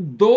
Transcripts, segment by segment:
2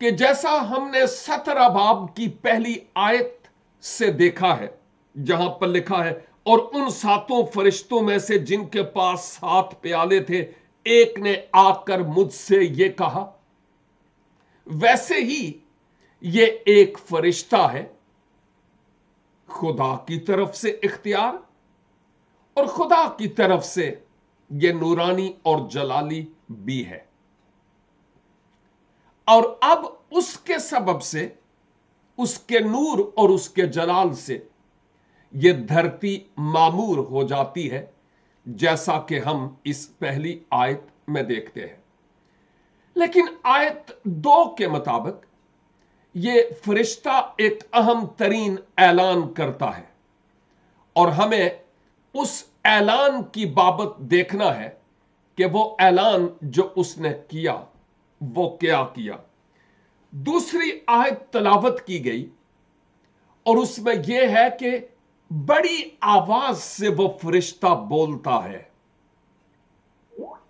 کہ جیسا ہم نے 17 باب کی پہلی آیت سے دیکھا ہے، جہاں پر لکھا ہے اور ان 7 فرشتوں میں سے جن کے پاس 7 پیالے تھے ایک نے آ کر مجھ سے یہ کہا، ویسے ہی یہ ایک فرشتہ ہے خدا کی طرف سے اختیار اور خدا کی طرف سے یہ نورانی اور جلالی بھی ہے، اور اب اس کے سبب سے، اس کے نور اور اس کے جلال سے یہ دھرتی معمور ہو جاتی ہے، جیسا کہ ہم اس پہلی آیت میں دیکھتے ہیں۔ لیکن آیت 2 کے مطابق یہ فرشتہ ایک اہم ترین اعلان کرتا ہے، اور ہمیں اس اعلان کی بابت دیکھنا ہے کہ وہ اعلان جو اس نے کیا وہ کیا کیا۔ دوسری آیت تلاوت کی گئی اور اس میں یہ ہے کہ بڑی آواز سے وہ فرشتہ بولتا ہے،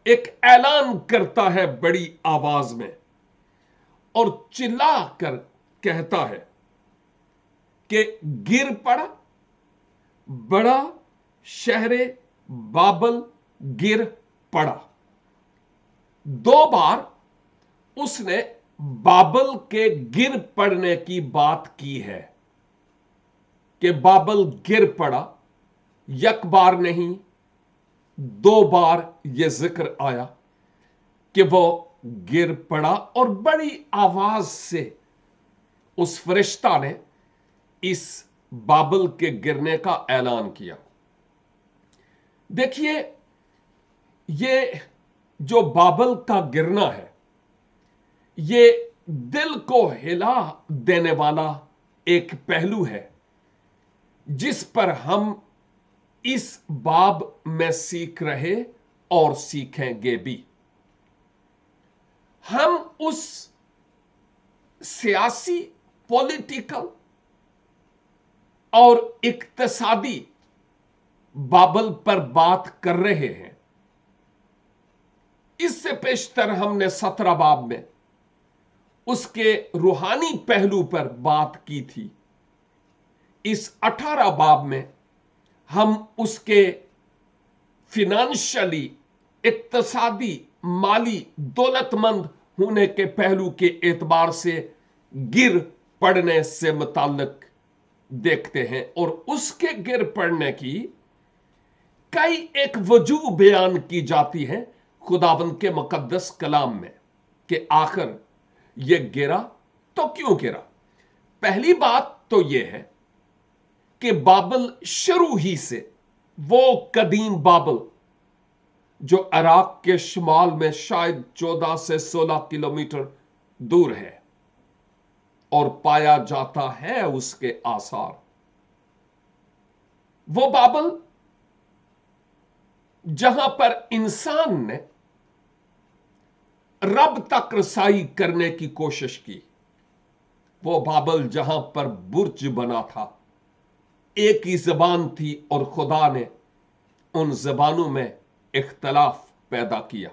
ایک اعلان کرتا ہے بڑی آواز میں، اور چلا کر کہتا ہے کہ گر پڑا بڑا شہر بابل، گر پڑا۔ 2 بار اس نے بابل کے گر پڑنے کی بات کی ہے کہ بابل گر پڑا، یک بار نہیں 2 بار یہ ذکر آیا کہ وہ گر پڑا، اور بڑی آواز سے اس فرشتہ نے اس بابل کے گرنے کا اعلان کیا۔ دیکھیے، یہ جو بابل کا گرنا ہے یہ دل کو ہلا دینے والا ایک پہلو ہے جس پر ہم اس باب میں سیکھ رہے اور سیکھیں گے بھی۔ ہم اس سیاسی، پولیٹیکل اور اقتصادی بابل پر بات کر رہے ہیں۔ اس سے پیشتر ہم نے 17 باب میں اس کے روحانی پہلو پر بات کی تھی۔ اس 18 باب میں ہم اس کے فنانشلی، اقتصادی، مالی، دولت مند ہونے کے پہلو کے اعتبار سے گر پڑنے سے متعلق دیکھتے ہیں، اور اس کے گر پڑنے کی کئی ایک وجوہ بیان کی جاتی ہیں خداوند کے مقدس کلام میں کہ آخر یہ گرا تو کیوں گرا۔ پہلی بات تو یہ ہے کہ بابل شروع ہی سے، وہ قدیم بابل جو عراق کے شمال میں شاید 14 سے 16 کلومیٹر دور ہے اور پایا جاتا ہے اس کے آثار، وہ بابل جہاں پر انسان نے رب تک رسائی کرنے کی کوشش کی، وہ بابل جہاں پر برج بنا تھا، ایک ہی زبان تھی اور خدا نے ان زبانوں میں اختلاف پیدا کیا،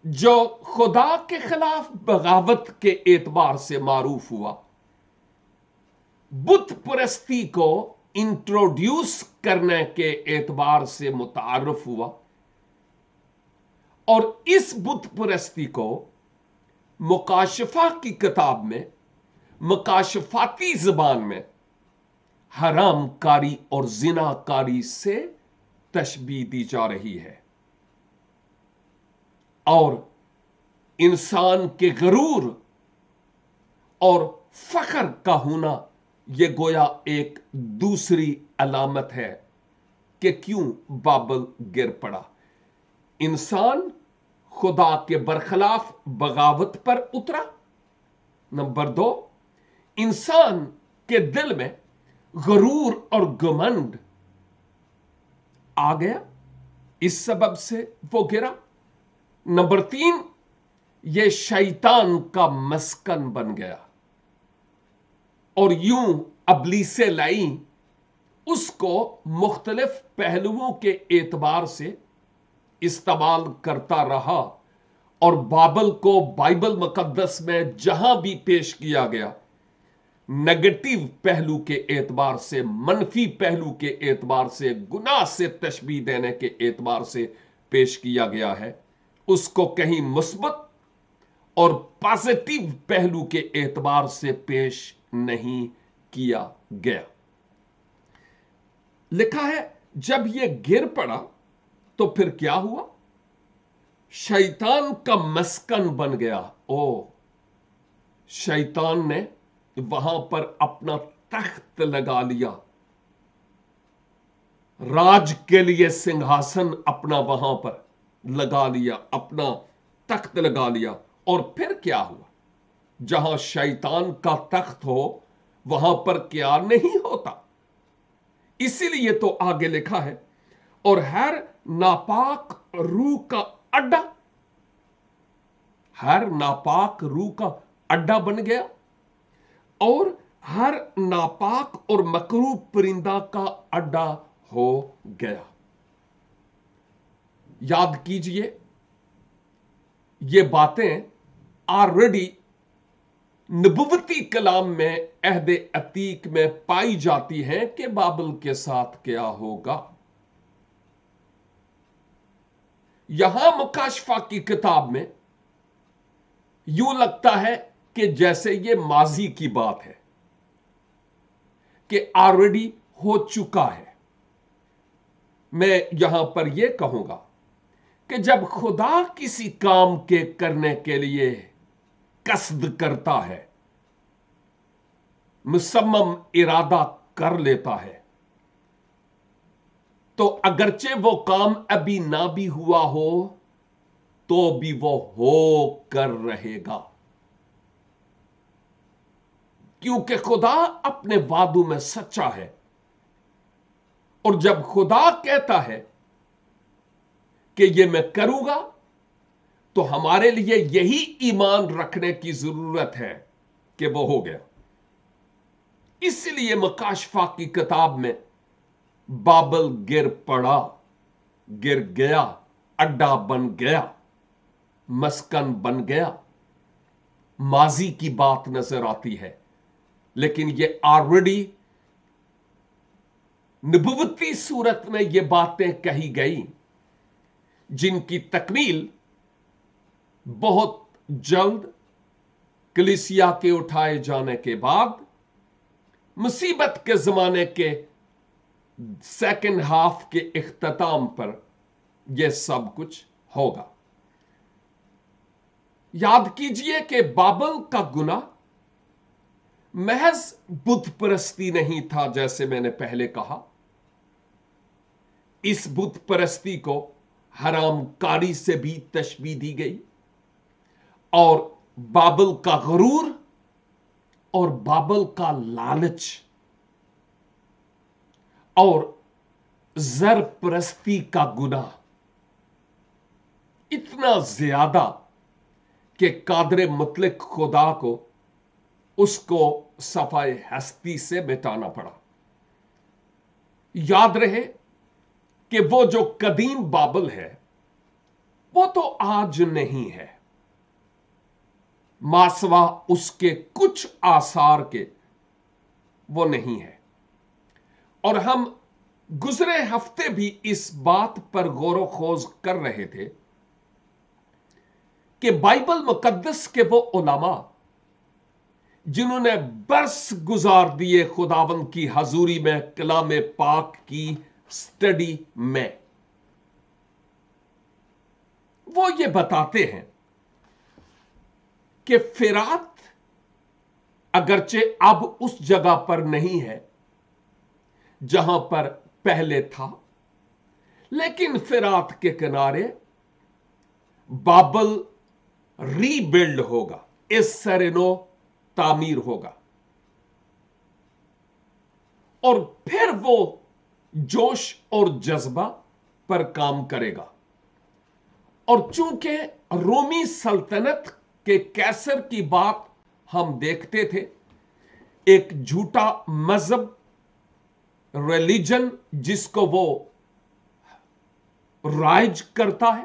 جو خدا کے خلاف بغاوت کے اعتبار سے معروف ہوا، بت پرستی کو انٹروڈیوس کرنے کے اعتبار سے متعارف ہوا، اور اس بت پرستی کو مکاشفہ کی کتاب میں، مکاشفاتی زبان میں حرام کاری اور زنا کاری سے تشبیہ دی جا رہی ہے، اور انسان کے غرور اور فخر کا ہونا یہ گویا ایک دوسری علامت ہے کہ کیوں بابل گر پڑا۔ انسان خدا کے برخلاف بغاوت پر اترا۔ نمبر 2، انسان کے دل میں غرور اور گمنڈ آ گیا، اس سبب سے وہ گرا۔ نمبر 3، یہ شیطان کا مسکن بن گیا، اور یوں ابلیس لعین اس کو مختلف پہلوؤں کے اعتبار سے استعمال کرتا رہا، اور بابل کو بائبل مقدس میں جہاں بھی پیش کیا گیا نیگیٹو پہلو کے اعتبار سے، منفی پہلو کے اعتبار سے، گناہ سے تشبیہ دینے کے اعتبار سے پیش کیا گیا ہے، اس کو کہیں مثبت اور پازیٹو پہلو کے اعتبار سے پیش نہیں کیا گیا۔ لکھا ہے جب یہ گر پڑا تو پھر کیا ہوا؟ شیطان کا مسکن بن گیا۔ شیطان نے وہاں پر اپنا تخت لگا لیا، راج کے لیے سنگھاسن اپنا وہاں پر لگا لیا، اپنا تخت لگا لیا۔ اور پھر کیا ہوا؟ جہاں شیطان کا تخت ہو وہاں پر کیا نہیں ہوتا؟ اسی لیے تو آگے لکھا ہے اور ہر ناپاک روح کا اڈا، ہر ناپاک روح کا اڈا بن گیا اور ہر ناپاک اور مکروہ پرندہ کا اڈا ہو گیا۔ یاد کیجئے یہ باتیں آلریڈی نبوتی کلام میں عہد عتیق میں پائی جاتی ہیں کہ بابل کے ساتھ کیا ہوگا۔ یہاں مکاشفہ کی کتاب میں یوں لگتا ہے کہ جیسے یہ ماضی کی بات ہے، کہ آلریڈی ہو چکا ہے۔ میں یہاں پر یہ کہوں گا کہ جب خدا کسی کام کے کرنے کے لیے قصد کرتا ہے، مصمم ارادہ کر لیتا ہے، تو اگرچہ وہ کام ابھی نہ بھی ہوا ہو تو بھی وہ ہو کر رہے گا، کیونکہ خدا اپنے وعدوں میں سچا ہے۔ اور جب خدا کہتا ہے کہ یہ میں کروں گا تو ہمارے لیے یہی ایمان رکھنے کی ضرورت ہے کہ وہ ہو گیا۔ اس لیے مکاشفہ کی کتاب میں بابل گر پڑا، گر گیا، اڈا بن گیا، مسکن بن گیا، ماضی کی بات نظر آتی ہے، لیکن یہ آلریڈی نبوتی صورت میں یہ باتیں کہی گئی جن کی تکمیل بہت جلد کلیسیا کے اٹھائے جانے کے بعد مصیبت کے زمانے کے سیکنڈ ہاف کے اختتام پر یہ سب کچھ ہوگا۔ یاد کیجئے کہ بابل کا گناہ محض بت پرستی نہیں تھا، جیسے میں نے پہلے کہا۔ اس بت پرستی کو حرام کاری سے بھی تشبیہ دی گئی، اور بابل کا غرور اور بابل کا لالچ اور زر پرستی کا گناہ اتنا زیادہ کہ قادر مطلق خدا کو اس کو صفائے ہستی سے مٹانا پڑا۔ یاد رہے کہ وہ جو قدیم بابل ہے وہ تو آج نہیں ہے، ماسوا اس کے کچھ آثار کے وہ نہیں ہے۔ اور ہم گزرے ہفتے بھی اس بات پر غور و خوض کر رہے تھے کہ بائبل مقدس کے وہ علماء جنہوں نے برس گزار دیے خداوند کی حضوری میں کلام پاک کی سٹڈی میں، وہ یہ بتاتے ہیں کہ فرات اگرچہ اب اس جگہ پر نہیں ہے جہاں پر پہلے تھا، لیکن فرات کے کنارے بابل ری بلڈ ہوگا، اس سرنو تعمیر ہوگا، اور پھر وہ جوش اور جذبہ پر کام کرے گا۔ اور چونکہ رومی سلطنت کے کیسر کی بات ہم دیکھتے تھے، ایک جھوٹا مذہب، ریلیجن جس کو وہ رائج کرتا ہے،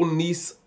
19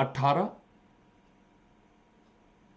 18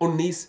19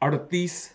38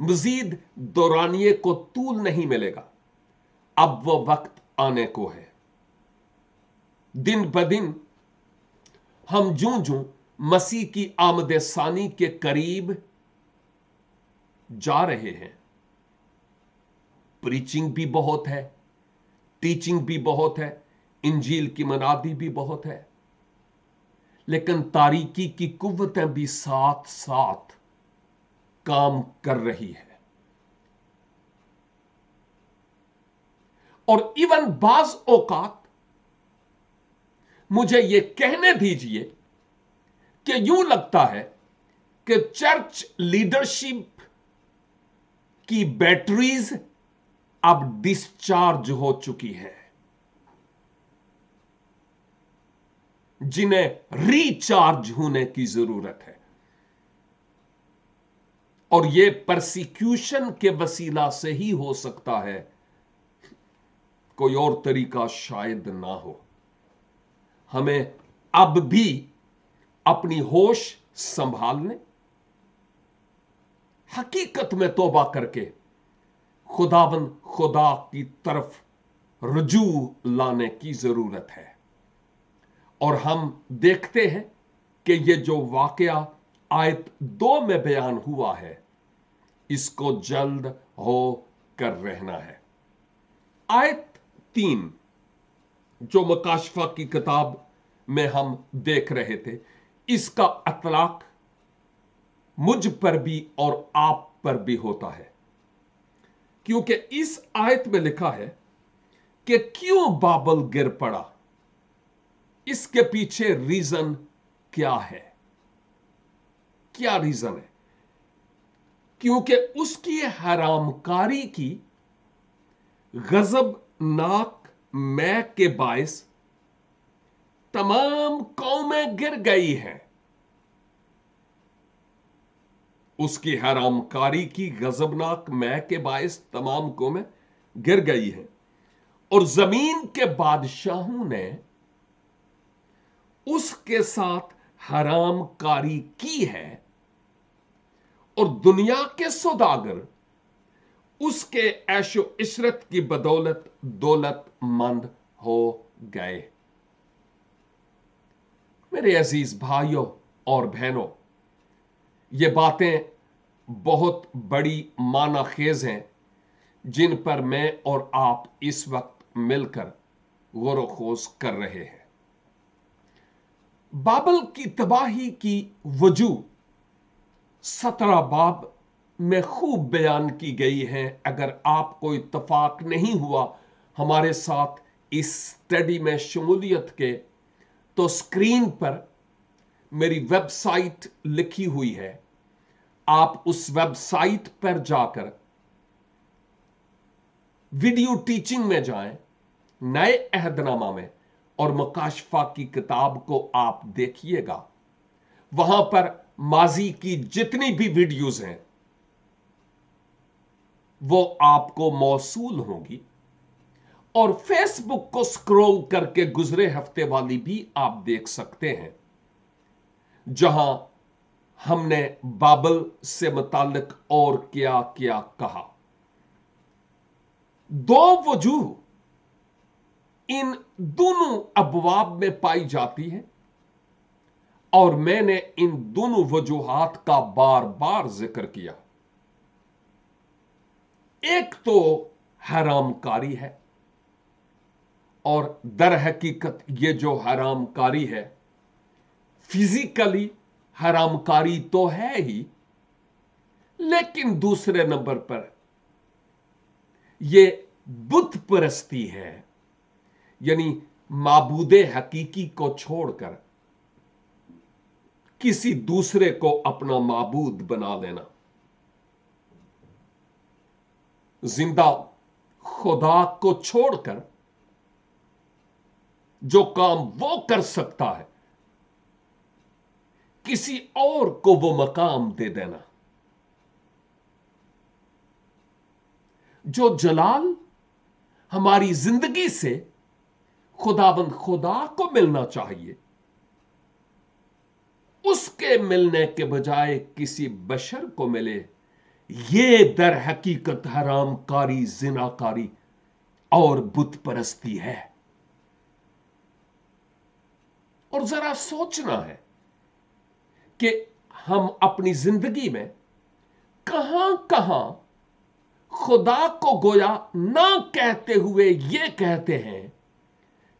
مزید دورانیے کو طول نہیں ملے گا. اب وہ وقت آنے کو ہے. دن بدن ہم جوں مسیح کی آمد ثانی کے قریب جا رہے ہیں. پریچنگ بھی بہت ہے، ٹیچنگ بھی بہت ہے، انجیل کی منادی بھی بہت ہے، لیکن تاریکی کی قوتیں بھی ساتھ ساتھ کام کر رہی ہے. اور ایون بعض اوقات مجھے یہ کہنے دیجئے کہ یوں لگتا ہے کہ چرچ لیڈرشپ کی بیٹریز اب ڈسچارج ہو چکی ہے، جنہیں ریچارج ہونے کی ضرورت ہے. اور یہ پرسیکیوشن کے وسیلہ سے ہی ہو سکتا ہے، کوئی اور طریقہ شاید نہ ہو. ہمیں اب بھی اپنی ہوش سنبھالنے، حقیقت میں توبہ کر کے خدا کی طرف رجوع لانے کی ضرورت ہے. اور ہم دیکھتے ہیں کہ یہ جو واقعہ آیت 2 میں بیان ہوا ہے، اس کو جلد ہو کر رہنا ہے. آیت 3 جو مکاشفہ کی کتاب میں ہم دیکھ رہے تھے، اس کا اطلاق مجھ پر بھی اور آپ پر بھی ہوتا ہے، کیونکہ اس آیت میں لکھا ہے کہ کیوں بابل گر پڑا. اس کے پیچھے ریزن کیا ہے؟ کیا ریزن ہے؟ کیونکہ اس کی حرام کاری کی غضب ناک میں کے باعث تمام قومیں گر گئی ہیں. اس کی حرام کاری کی غضبناک میں کے باعث تمام قومیں گر گئی ہیں، اور زمین کے بادشاہوں نے اس کے ساتھ حرام کاری کی ہے، اور دنیا کے سوداگر اس کے عیش و عشرت کی بدولت دولت مند ہو گئے. میرے عزیز بھائیوں اور بہنوں، یہ باتیں بہت بڑی معنی خیز ہیں جن پر میں اور آپ اس وقت مل کر غور و خوض کر رہے ہیں. بابل کی تباہی کی وجوہ 17 باب میں خوب بیان کی گئی ہے. اگر آپ کو اتفاق نہیں ہوا ہمارے ساتھ اس اسٹڈی میں شمولیت کے، تو اسکرین پر میری ویب سائٹ لکھی ہوئی ہے. آپ اس ویب سائٹ پر جا کر ویڈیو ٹیچنگ میں جائیں، نئے عہد نامہ میں، اور مکاشفہ کی کتاب کو آپ دیکھیے گا. وہاں پر ماضی کی جتنی بھی ویڈیوز ہیں وہ آپ کو موصول ہوں گی، اور فیس بک کو سکرول کر کے گزرے ہفتے والی بھی آپ دیکھ سکتے ہیں، جہاں ہم نے بابل سے متعلق اور کیا کیا کہا. 2 وجوہ ان دونوں ابواب میں پائی جاتی ہے، اور میں نے ان دونوں وجوہات کا بار بار ذکر کیا. ایک تو حرام کاری ہے، اور در حقیقت یہ جو حرام کاری ہے فزیکلی حرام کاری تو ہے ہی، لیکن دوسرے نمبر پر یہ بت پرستی ہے، یعنی معبود حقیقی کو چھوڑ کر کسی دوسرے کو اپنا معبود بنا لینا. زندہ خدا کو چھوڑ کر جو کام وہ کر سکتا ہے، کسی اور کو وہ مقام دے دینا. جو جلال ہماری زندگی سے خداوند خدا کو ملنا چاہیے، اس کے ملنے کے بجائے کسی بشر کو ملے، یہ در حقیقت حرام کاری، زناکاری اور بت پرستی ہے۔ اور ذرا سوچنا ہے کہ ہم اپنی زندگی میں کہاں کہاں خدا کو گویا نہ کہتے ہوئے یہ کہتے ہیں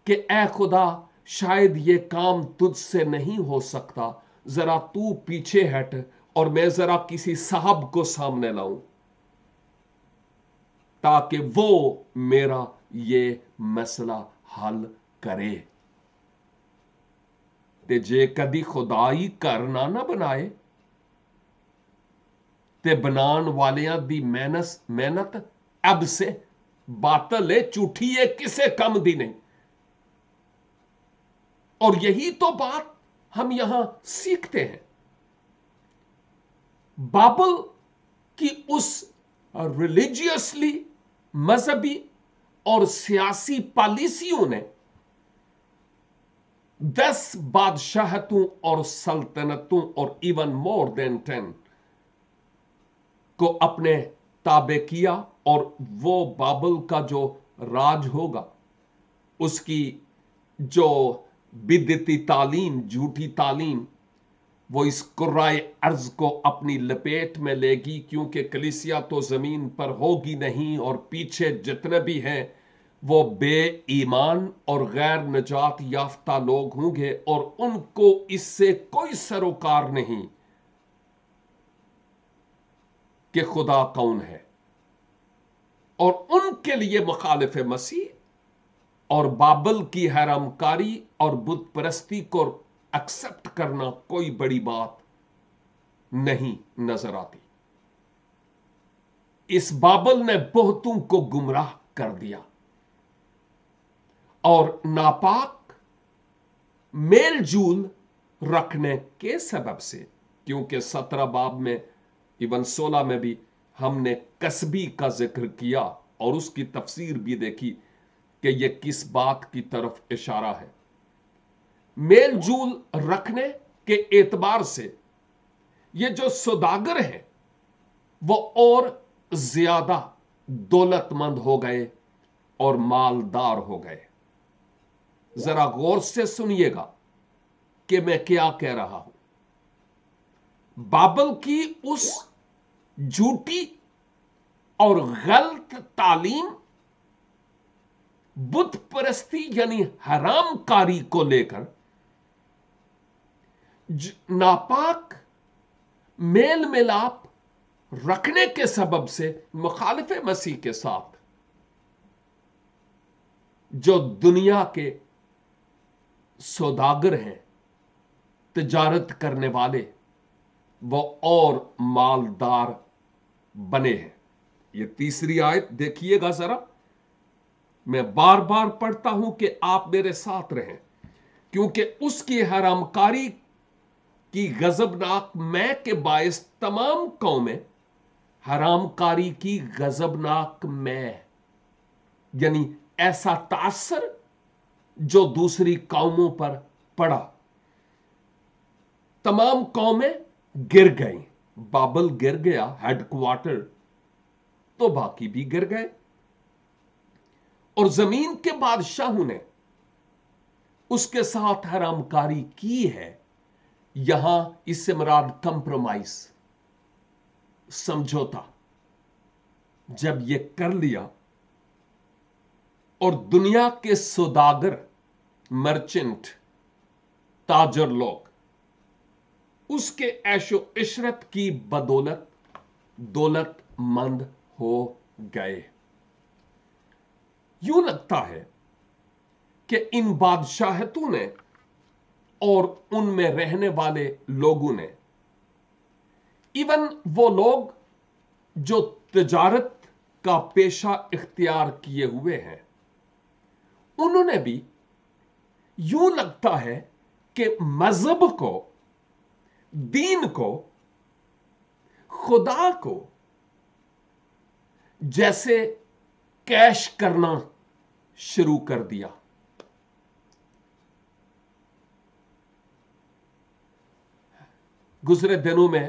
کہ اے خدا شاید یہ کام تجھ سے نہیں ہو سکتا، ذرا تو پیچھے ہٹ اور میں ذرا کسی صاحب کو سامنے لاؤں تاکہ وہ میرا یہ مسئلہ حل کرے۔ تے جے کدی خدائی کرنا نہ بنائے تے بنان والیاں دی محنت اب سے باطل ہے، جھوٹھی ہے، کسے کم دی نہیں۔ اور یہی تو بات ہم یہاں سیکھتے ہیں۔ بابل کی اس ریلیجیسلی مذہبی اور سیاسی پالیسیوں نے 10 بادشاہتوں اور سلطنتوں اور ایون مور دین 10 کو اپنے تابع کیا، اور وہ بابل کا جو راج ہوگا، اس کی جو بدعتی تعلیم، جھوٹی تعلیم، وہ اس کرۂ ارض کو اپنی لپیٹ میں لے گی، کیونکہ کلیسیا تو زمین پر ہوگی نہیں، اور پیچھے جتنے بھی ہیں وہ بے ایمان اور غیر نجات یافتہ لوگ ہوں گے، اور ان کو اس سے کوئی سروکار نہیں کہ خدا کون ہے۔ اور ان کے لیے مخالف مسیح اور بابل کی حرام کاری اور بت پرستی کو ایکسپٹ کرنا کوئی بڑی بات نہیں نظر آتی۔ اس بابل نے بہتوں کو گمراہ کر دیا، اور ناپاک میل جول رکھنے کے سبب سے، کیونکہ 17 باب میں ایون 16 میں بھی ہم نے کسبی کا ذکر کیا اور اس کی تفسیر بھی دیکھی کہ یہ کس بات کی طرف اشارہ ہے۔ میل جول رکھنے کے اعتبار سے یہ جو سوداگر ہیں وہ اور زیادہ دولت مند ہو گئے اور مالدار ہو گئے۔ ذرا غور سے سنیے گا کہ میں کیا کہہ رہا ہوں۔ بابل کی اس جھوٹی اور غلط تعلیم، بت پرستی یعنی حرام کاری کو لے کر ناپاک میل ملاپ رکھنے کے سبب سے مخالف مسیح کے ساتھ جو دنیا کے سوداگر ہیں، تجارت کرنے والے، وہ اور مالدار بنے ہیں۔ یہ تیسری آیت دیکھیے گا ذرا، میں بار بار پڑھتا ہوں کہ آپ میرے ساتھ رہیں، کیونکہ اس کی حرام کاری کی غضبناک میں کے باعث تمام قومیں حرام کاری کی غضبناک میں، یعنی ایسا تاثر جو دوسری قوموں پر پڑا، تمام قومیں گر گئیں۔ بابل گر گیا ہیڈ کوارٹر، تو باقی بھی گر گئے، اور زمین کے بادشاہوں نے اس کے ساتھ حرام کاری کی ہے۔ یہاں اس سے مراد کمپرومائز، سمجھوتا، جب یہ کر لیا اور دنیا کے سوداگر، مرچنٹ، تاجر لوگ اس کے عیش و عشرت کی بدولت دولت مند ہو گئے۔ یوں لگتا ہے کہ ان بادشاہتوں نے اور ان میں رہنے والے لوگوں نے، ایون وہ لوگ جو تجارت کا پیشہ اختیار کیے ہوئے ہیں، انہوں نے بھی یوں لگتا ہے کہ مذہب کو، دین کو، خدا کو جیسے کیش کرنا شروع کر دیا۔ گزرے دنوں میں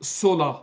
16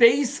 23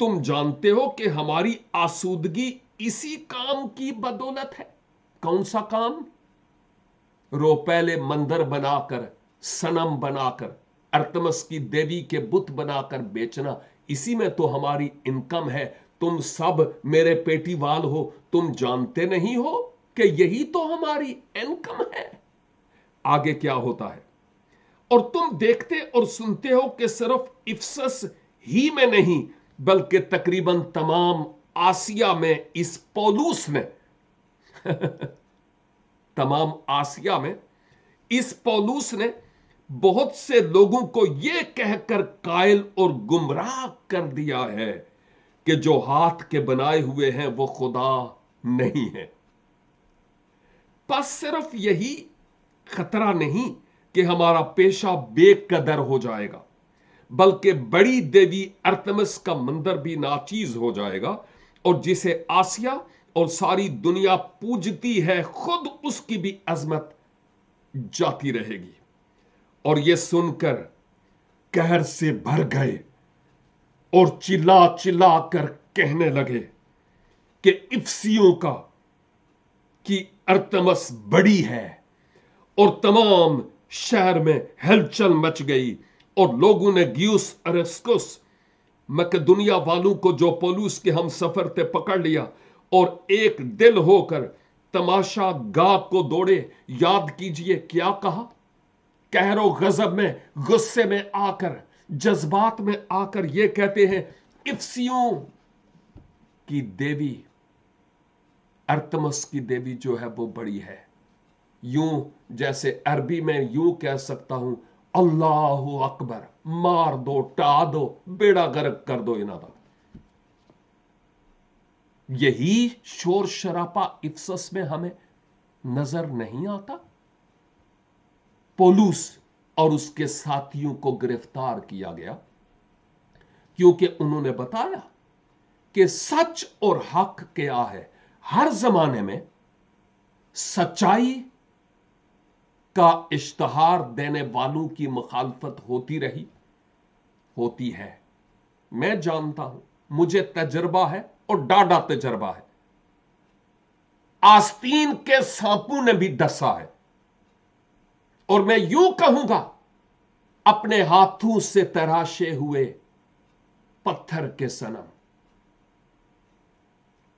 تم جانتے ہو کہ ہماری آسودگی اسی کام کی بدولت ہے. کون سا کام؟ روپیلے مندر بنا کر، سنم بنا کر، ارتمس کی دیوی کے بت بنا کر بیچنا، اسی میں تو ہماری انکم ہے. تم سب میرے پیٹی وال ہو، تم جانتے نہیں ہو کہ یہی تو ہماری انکم ہے. آگے کیا ہوتا ہے؟ اور تم دیکھتے اور سنتے ہو کہ صرف افسس ہی میں نہیں بلکہ تقریباً تمام آسیا میں اس پولوس نے تمام آسیا میں اس پولوس نے بہت سے لوگوں کو یہ کہہ کر قائل اور گمراہ کر دیا ہے کہ جو ہاتھ کے بنائے ہوئے ہیں وہ خدا نہیں ہے. بس صرف یہی خطرہ نہیں کہ ہمارا پیشہ بے قدر ہو جائے گا، بلکہ بڑی دیوی ارتمس کا مندر بھی ناچیز ہو جائے گا، اور جسے آسیا اور ساری دنیا پوجتی ہے خود اس کی بھی عظمت جاتی رہے گی. اور یہ سن کر قہر سے بھر گئے اور چلا چلا کر کہنے لگے کہ افسیوں کی ارتمس بڑی ہے. اور تمام شہر میں ہلچل مچ گئی، اور لوگوں نے گیوس ارسکس مقدونیہ والوں کو جو پولوس کے ہم سفر تھے پکڑ لیا، اور ایک دل ہو کر تماشا گاہ کو دوڑے. یاد کیجئے کیا کہا؟ قہر و غضب میں، غصے میں آ کر، جذبات میں آ کر یہ کہتے ہیں افسیوں کی دیوی ارتمس کی دیوی جو ہے وہ بڑی ہے. یوں جیسے عربی میں یوں کہہ سکتا ہوں اللہ اکبر، مار دو، ٹا دو، بیڑا غرق کر دو انہاں دا. یہی شور شراپا افسس میں ہمیں نظر نہیں آتا؟ پولوس اور اس کے ساتھیوں کو گرفتار کیا گیا کیونکہ انہوں نے بتایا کہ سچ اور حق کیا ہے. ہر زمانے میں سچائی کا اشتہار دینے والوں کی مخالفت ہوتی رہی، ہوتی ہے. میں جانتا ہوں، مجھے تجربہ ہے اور ڈاڈا تجربہ ہے. آستین کے سانپوں نے بھی ڈسا ہے. اور میں یوں کہوں گا اپنے ہاتھوں سے تراشے ہوئے پتھر کے صنم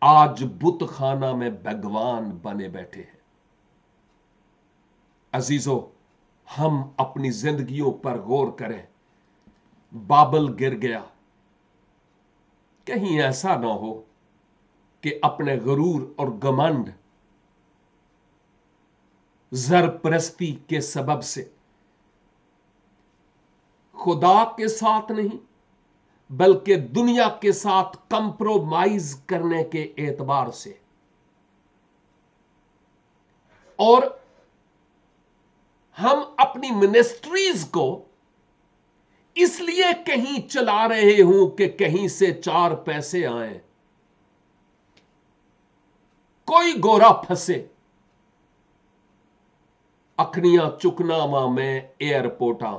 آج بت خانہ میں بھگوان بنے بیٹھے ہیں. عزیزو، ہم اپنی زندگیوں پر غور کریں. بابل گر گیا، کہیں ایسا نہ ہو کہ اپنے غرور اور گمنڈ، زر پرستی کے سبب سے خدا کے ساتھ نہیں بلکہ دنیا کے ساتھ کمپرومائز کرنے کے اعتبار سے، اور ہم اپنی منسٹریز کو اس لیے کہیں چلا رہے ہوں کہ کہیں سے 4 پیسے آئیں، کوئی گورا پھنسے. اکھنیاں چکنا ماں میں ایئرپورٹاں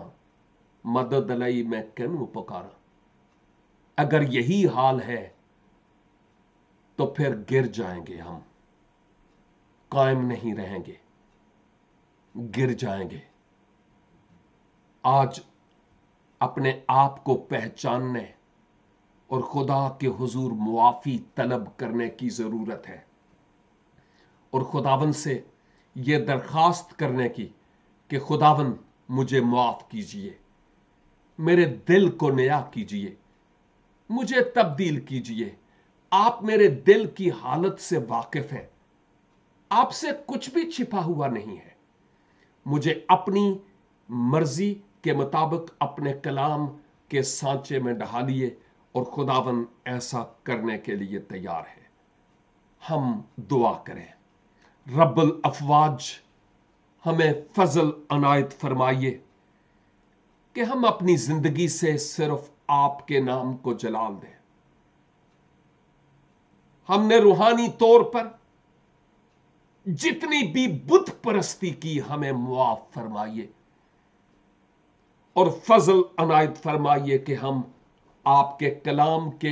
مدد لئی میں کنوں پکارا. اگر یہی حال ہے تو پھر گر جائیں گے، ہم قائم نہیں رہیں گے، گر جائیں گے. آج اپنے آپ کو پہچاننے اور خدا کے حضور معافی طلب کرنے کی ضرورت ہے، اور خداوند سے یہ درخواست کرنے کی کہ خداوند مجھے معاف کیجئے، میرے دل کو نیا کیجئے، مجھے تبدیل کیجئے. آپ میرے دل کی حالت سے واقف ہیں، آپ سے کچھ بھی چھپا ہوا نہیں ہے. مجھے اپنی مرضی کے مطابق اپنے کلام کے سانچے میں ڈھالیے، اور خداوند ایسا کرنے کے لیے تیار ہے. ہم دعا کریں. رب الافواج ہمیں فضل عنایت فرمائیے کہ ہم اپنی زندگی سے صرف آپ کے نام کو جلال دیں. ہم نے روحانی طور پر جتنی بھی بت پرستی کی ہمیں معاف فرمائیے، اور فضل عنایت فرمائیے کہ ہم آپ کے کلام کے